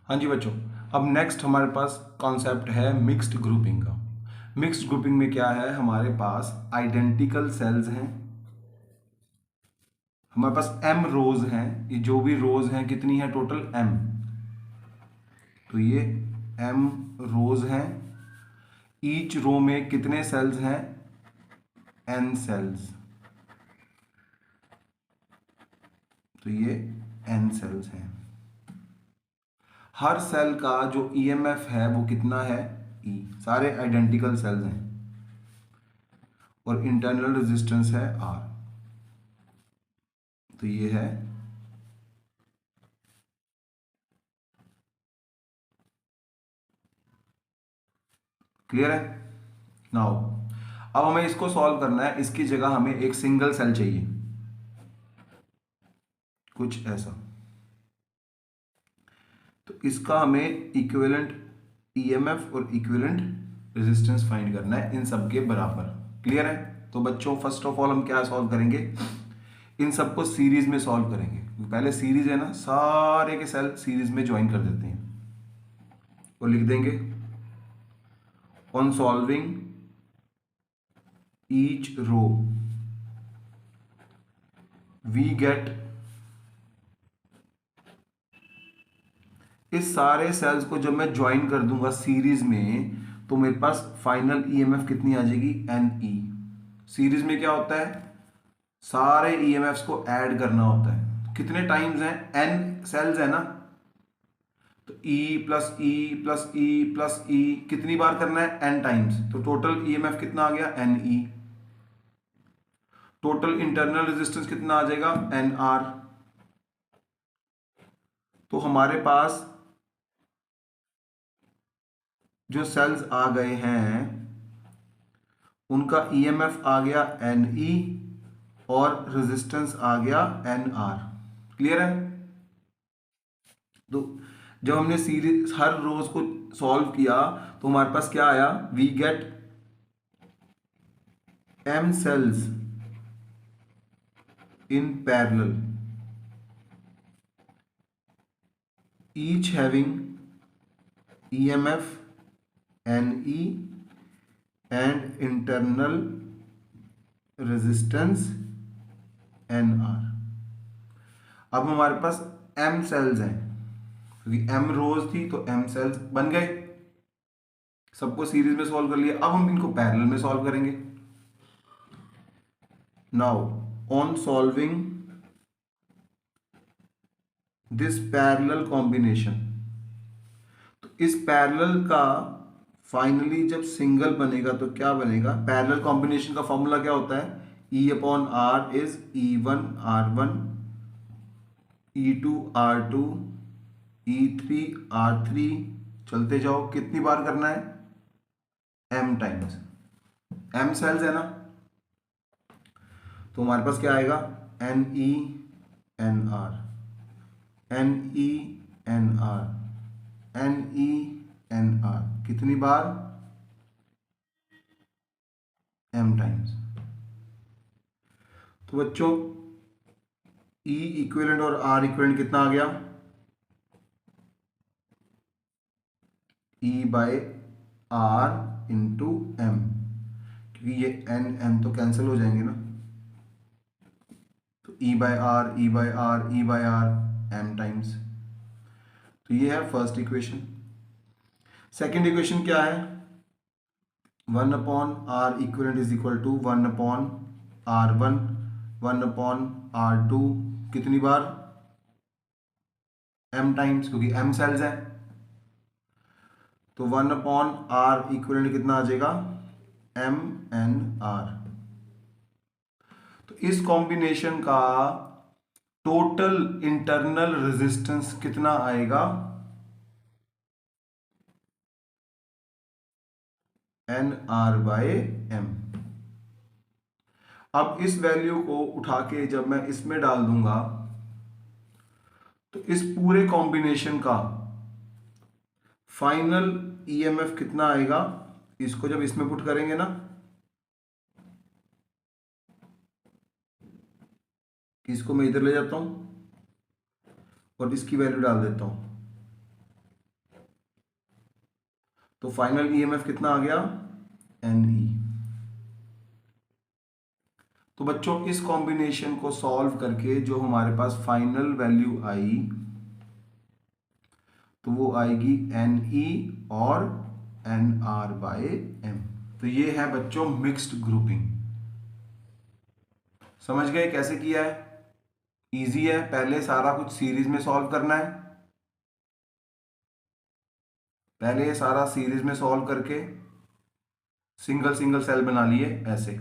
हाँ जी बच्चों, अब नेक्स्ट हमारे पास कॉन्सेप्ट है मिक्स्ड ग्रुपिंग का। मिक्स्ड ग्रुपिंग में क्या है, हमारे पास आइडेंटिकल सेल्स हैं, हमारे पास m रोज हैं, ये जो भी रोज हैं कितनी है टोटल m, तो ये m रोज हैं। ईच रो में कितने सेल्स हैं, n सेल्स, तो ये n सेल्स हैं। हर सेल का जो ईएमएफ है वो कितना है, E। सारे आइडेंटिकल सेल्स हैं और इंटरनल रेजिस्टेंस है R, तो ये है क्लियर है। नाउ अब हमें इसको सॉल्व करना है, इसकी जगह हमें एक सिंगल सेल चाहिए, कुछ ऐसा। तो इसका हमें इक्विवेलेंट ईएमएफ और इक्विवेलेंट रेजिस्टेंस फाइंड करना है इन सब के बराबर। क्लियर है। तो बच्चों फर्स्ट ऑफ ऑल हम क्या सॉल्व करेंगे, इन सबको सीरीज में सॉल्व करेंगे। पहले सीरीज है ना, सारे के सेल सीरीज में ज्वाइन कर देते हैं और लिख देंगे on solving each row we get, इस सारे सेल्स को जब मैं ज्वाइन कर दूंगा सीरीज में तो मेरे पास फाइनल ईएमएफ कितनी आ जाएगी, एन ई। सीरीज में क्या होता है, सारे ईएमएफ्स को ऐड करना होता है। कितने टाइम्स हैं, एन सेल्स है ना, तो E plus E plus E plus E कितनी बार करना है, एन टाइम्स। तो टोटल ईएमएफ कितना आ गया, N E. Total internal resistance कितना आ जाएगा, एन आर। तो हमारे पास जो सेल्स आ गए हैं उनका ईएमएफ आ गया एन ई और रेजिस्टेंस आ गया एन आर। क्लियर है। तो जब हमने सीरीज हर रोज को सॉल्व किया तो हमारे पास क्या आया, we get m cells in parallel, each having EMF NE and internal resistance NR। अब हमारे पास m सेल्स हैं क्योंकि m रोज थी तो m सेल्स बन गए। सबको सीरीज में सॉल्व कर लिया, अब हम इनको पैरेलल में सॉल्व करेंगे। Now on solving this parallel combination, तो इस पैरेलल का फाइनली जब सिंगल बनेगा तो क्या बनेगा, पैरेलल कॉम्बिनेशन का फॉर्मूला क्या होता है, E upon are is E1 R1 E2 R2 E3 R3, चलते जाओ, कितनी बार करना है, m टाइम्स। m सेल्स है ना, तो हमारे पास क्या आएगा, N E N R N E N R N E N R, कितनी बार, m टाइम्स। तो बच्चों E इक्विवेलेंट और R इक्विवेलेंट कितना आ गया, E by R into M, क्योंकि ये n n तो कैंसिल हो जाएंगे ना, तो E by R E by R E by R m times. तो ये है फर्स्ट इक्वेशन। सेकेंड इक्वेशन क्या है, 1 upon R equivalent is equal to 1 upon R1 1 upon R2, कितनी बार, m टाइम्स, क्योंकि m सेल्स है। तो 1 अपॉन आर इक्विवेलेंट कितना आ जाएगा, m n r। तो इस कॉम्बिनेशन का टोटल इंटरनल रेजिस्टेंस कितना आएगा, एन आर बाय एम। अब इस वैल्यू को उठा के जब मैं इसमें डाल दूंगा तो इस पूरे कॉम्बिनेशन का फाइनल ईएमएफ कितना आएगा, इसको जब इसमें पुट करेंगे ना, इसको मैं इधर ले जाता हूं और इसकी वैल्यू डाल देता हूं, तो फाइनल ईएमएफ कितना आ गया, NE। तो बच्चों इस कॉम्बिनेशन को सॉल्व करके जो हमारे पास फाइनल वैल्यू आई तो वो आएगी NE और NR/M। तो ये है बच्चों मिक्स्ड ग्रुपिंग। समझ गए कैसे किया है? इजी है। पहले सारा कुछ सीरीज में सॉल्व करना है, पहले ये सारा सीरीज में सॉल्व करके सिंगल सिंगल सेल बना लिए ऐसे,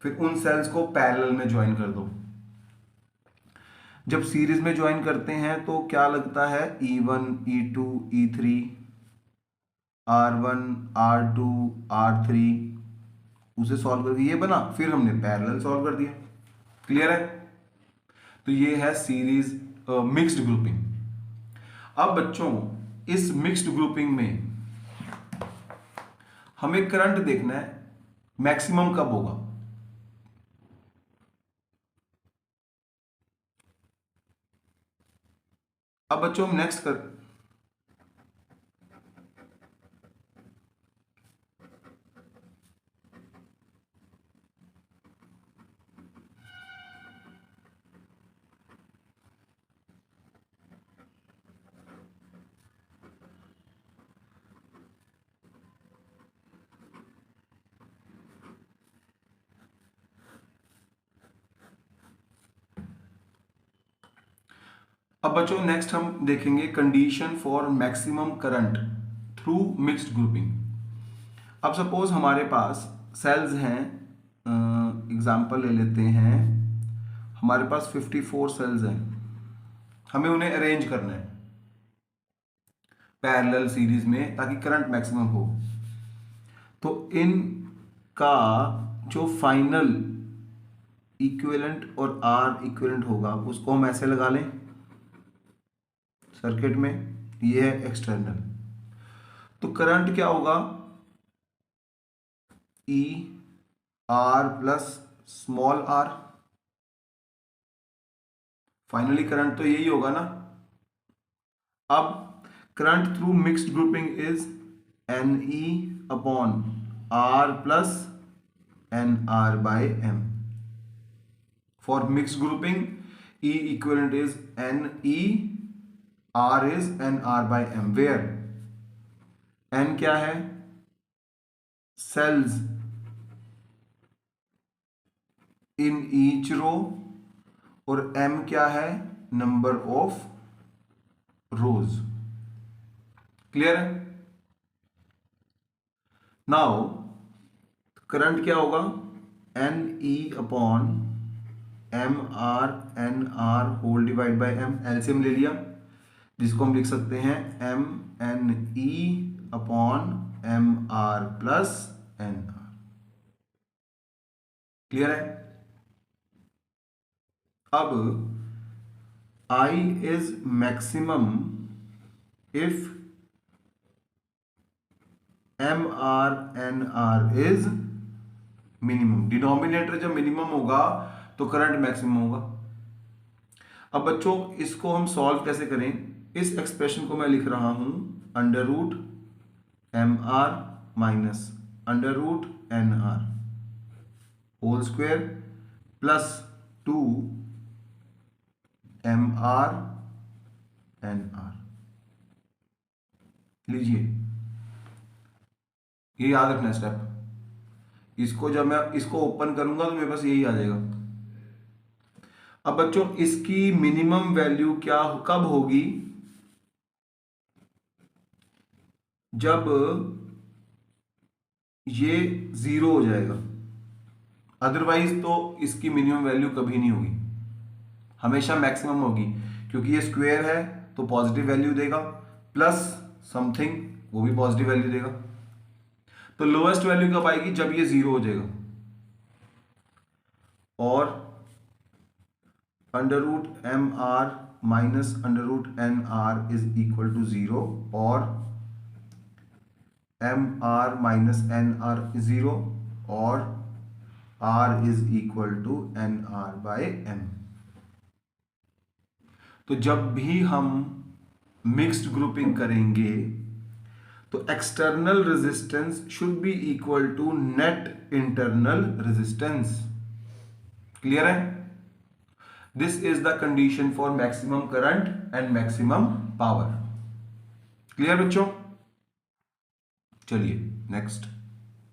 फिर उन सेल्स को पैरेलल में ज्वाइन कर दो। जब सीरीज में ज्वाइन करते हैं तो क्या लगता है, E1 E2 E3 R1 R2 R3, उसे सॉल्व करके ये बना, फिर हमने पैरेलल सॉल्व कर दिया। क्लियर है? तो ये है सीरीज मिक्स्ड ग्रुपिंग। अब बच्चों इस मिक्स्ड ग्रुपिंग में हमें करंट देखना है मैक्सिमम कब होगा। अब बच्चों हम नेक्स्ट कर अब बच्चों नेक्स्ट हम देखेंगे condition for maximum current through mixed grouping. अब सपोज हमारे पास सेल्स हैं, एग्जांपल ले लेते हैं, हमारे पास 54 सेल्स हैं, हमें उन्हें अरेंज करना है पैरेलल सीरीज में ताकि करंट मैक्सिमम हो। तो इनका जो फाइनल इक्विवेलेंट और आर इक्विवेलेंट होगा उसको हम ऐसे लगा लें सर्किट में, ये है एक्सटर्नल। तो करंट क्या होगा, E R plus small R. Finally current तो यही होगा ना। अब current through mixed grouping is NE upon R plus NR/M। For mixed grouping E equivalent is NE, R is NR/M, where N क्या है, सेल्स इन ईच रो, और M क्या है, नंबर ऑफ रोज। क्लियर है? Now current क्या होगा, NE upon MR/NR whole divide by M, LCM ले लिया, जिसको हम लिख सकते हैं MNE upon MR plus NR। Clear है? अब I is maximum if MR/NR is minimum. Denominator जब मिनिमम होगा तो करंट मैक्सिमम होगा। अब बच्चों इसको हम सॉल्व कैसे करें, इस एक्सप्रेशन को मैं लिख रहा हूं √MR minus √NR whole square plus 2MR/NR। लीजिए, ये याद रखना स्टेप। इसको जब मैं इसको ओपन करूंगा तो मेरे पास यही आ जाएगा। अब बच्चों इसकी मिनिमम वैल्यू क्या कब होगी, जब ये 0 हो जाएगा। अदरवाइज तो इसकी मिनिमम वैल्यू कभी नहीं होगी, हमेशा मैक्सिमम होगी, क्योंकि ये स्क्वायर है तो पॉजिटिव वैल्यू देगा, प्लस समथिंग वो भी पॉजिटिव वैल्यू देगा। तो लोएस्ट वैल्यू कब आएगी, जब ये 0 हो जाएगा। और √MR minus √NR is equal to 0, और MR माइनस NR इज 0, और R is equal to NR/M। तो जब भी हम मिक्स्ड ग्रुपिंग करेंगे तो external resistance should be equal to net internal resistance. Clear है? This is the condition for maximum current and maximum power. Clear बच्चों? चलिए नेक्स्ट।